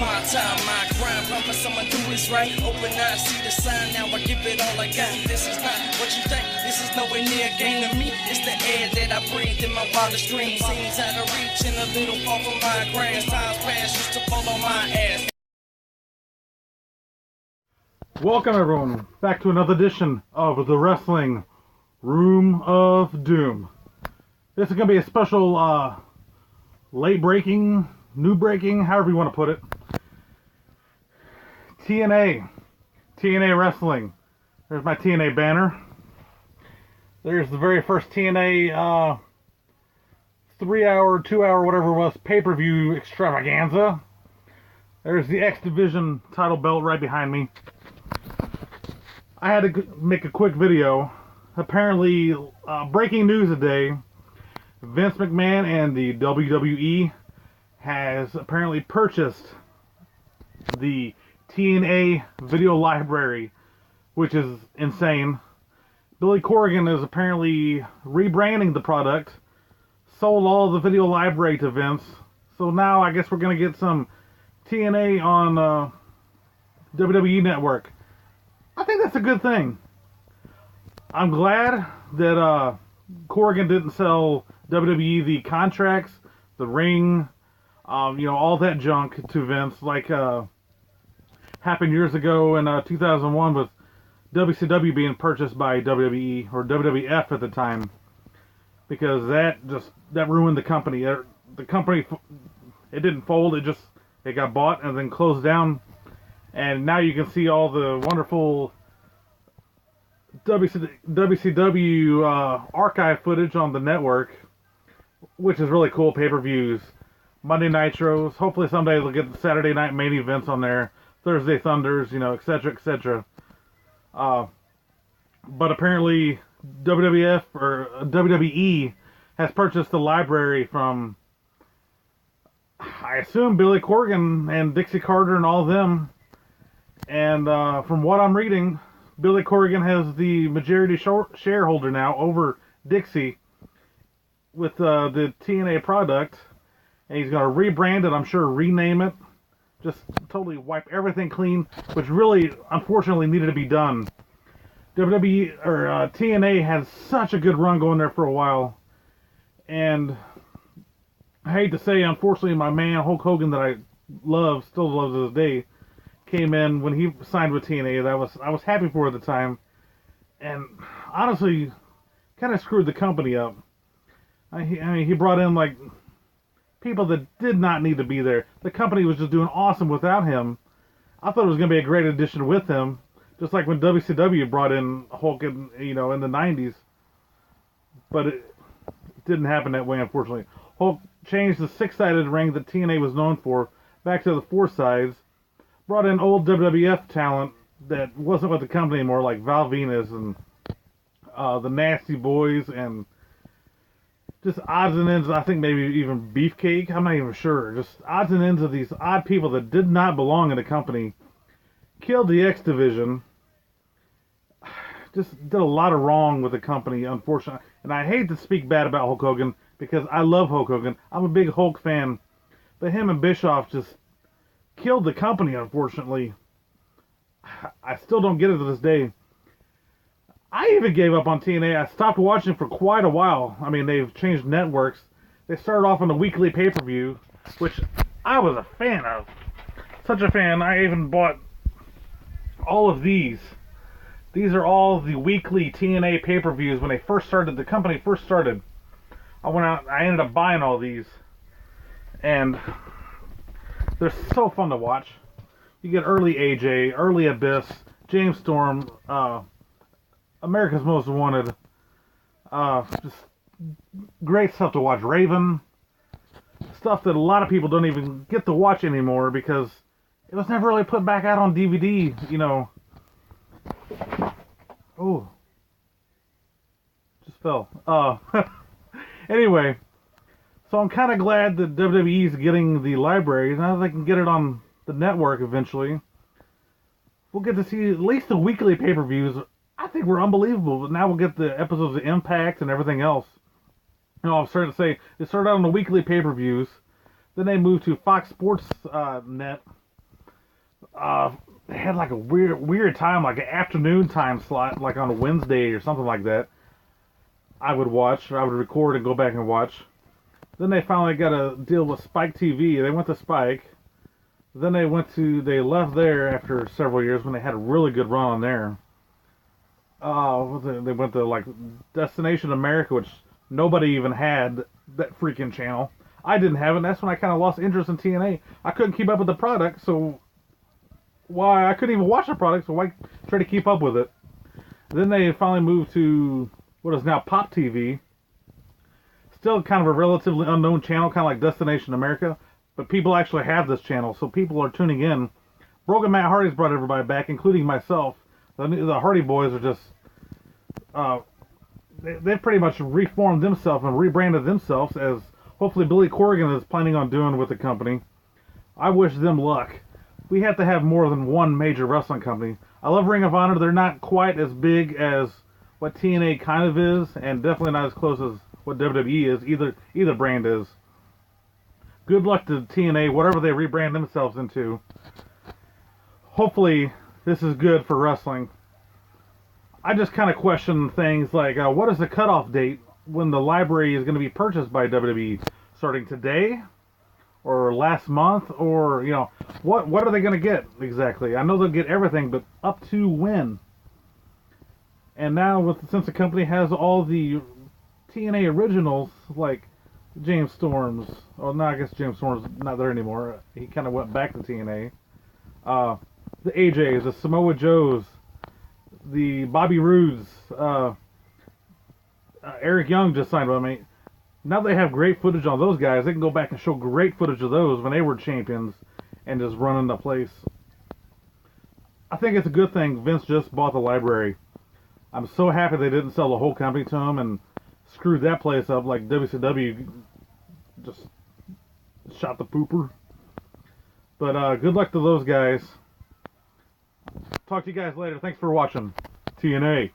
my time, my grind. Promise I'ma do this right. Open eyes, see the sign. Now I give it all I got. This is not what you think. This is nowhere near a game to me. It's the air that I breathe in my wildest dreams. Seems out of reach and a little far from my grasp. Times past used to fall on my ass. Welcome everyone back to another edition of the Wrestling Room of Doom. This is going to be a special late breaking, new breaking, however you want to put it. TNA Wrestling. There's my TNA banner. There's the very first TNA 3-hour, 2-hour, whatever it was, pay-per-view extravaganza. There's the X Division title belt right behind me. I had to make a quick video. Apparently, breaking news today, Vince McMahon and the WWE has apparently purchased the TNA video library, which is insane. Billy Corgan is apparently rebranding the product, sold all the video library to Vince, so now I guess we're going to get some TNA on WWE Network. I think that's a good thing. I'm glad that Corgan didn't sell WWE the contracts, the ring, all that junk to Vince like happened years ago in 2001 with WCW being purchased by WWE or WWF at the time, because that ruined the company. The company, it didn't fold. It got bought and then closed down. And now you can see all the wonderful WCW archive footage on the network, which is really cool. Pay-per-views, Monday Nitros. Hopefully someday they'll get the Saturday night main events on there, Thursday Thunders, etc., etc. But apparently WWF or WWE has purchased the library from, I assume, Billy Corgan and Dixie Carter and all of them. And from what I'm reading, Billy Corgan has the majority shareholder now over Dixie with the TNA product. And he's going to rebrand it, I'm sure, rename it. Just totally wipe everything clean, which really, unfortunately, needed to be done. WWE, or TNA, had such a good run going there for a while. And I hate to say, unfortunately, my man Hulk Hogan that I love, still loves to this day, came in when he signed with TNA. I was happy for at the time, and honestly, kind of screwed the company up. I mean, he brought in like people that did not need to be there. The company was just doing awesome without him. I thought it was going to be a great addition with him, just like when WCW brought in Hulk in the 90s. But it didn't happen that way, unfortunately. Hulk changed the 6-sided ring that TNA was known for back to the 4 sides. Brought in old WWF talent that wasn't with the company anymore, like Val Venus and the Nasty Boys, and just odds and ends. I think maybe even Beefcake. I'm not even sure. Just odds and ends of these odd people that did not belong in the company. Killed the X Division. Just did a lot of wrong with the company, unfortunately. And I hate to speak bad about Hulk Hogan because I love Hulk Hogan. I'm a big Hulk fan. But him and Bischoff just killed the company, unfortunately. I still don't get it to this day. I even gave up on TNA. I stopped watching for quite a while. I mean, they've changed networks. They started off on the weekly pay-per-view, which I was a fan of. Such a fan, I even bought all of these. These are all the weekly TNA pay-per-views when they first started, the company first started. I ended up buying all these. And they're so fun to watch. You get early AJ, early Abyss, James Storm, America's Most Wanted. Just great stuff to watch. Raven. Stuff that a lot of people don't even get to watch anymore because it was never really put back out on DVD, Oh. Just fell. Anyway. So I'm kind of glad that WWE's getting the library. Now they can get it on the network eventually. We'll get to see at least the weekly pay-per-views. I think we're unbelievable. But now we'll get the episodes of Impact and everything else. I'm starting to say, they started out on the weekly pay-per-views. Then they moved to Fox Sports Net. They had like a weird time, like an afternoon time slot, like on a Wednesday or something like that. I would record and go back and watch. Then they finally got a deal with Spike TV. They went to Spike. Then they left there after several years when they had a really good run on there. They went to like Destination America, which nobody even had that freaking channel. I didn't have it. And that's when I kind of lost interest in TNA. I couldn't keep up with the product, so I couldn't even watch the product, so why try to keep up with it? Then they finally moved to what is now Pop TV. Still kind of a relatively unknown channel, kind of like Destination America, but people actually have this channel, so people are tuning in. Broken Matt Hardy's brought everybody back, including myself. The Hardy Boys are just, they've pretty much reformed themselves and rebranded themselves, as hopefully Billy Corgan is planning on doing with the company. I wish them luck. We have to have more than one major wrestling company. I love Ring of Honor. They're not quite as big as what TNA kind of is, and definitely not as close as what WWE is. Either brand is. Good luck to TNA, whatever they rebrand themselves into. Hopefully, this is good for wrestling. I just kind of question things like, what is the cutoff date when the library is going to be purchased by WWE? Starting today? Or last month? Or, what are they going to get exactly? I know they'll get everything, but up to when? And now, since the company has all the TNA originals, like James Storm's, no, I guess James Storm's not there anymore. He kind of went back to TNA. The AJs, the Samoa Joes, the Bobby Roods, Eric Young just signed with me. Now they have great footage on those guys. They can go back and show great footage of those when they were champions and just running the place. I think it's a good thing Vince just bought the library. I'm so happy they didn't sell the whole company to him and screwed that place up like WCW just shot the pooper. But good luck to those guys. Talk to you guys later. Thanks for watching TNA.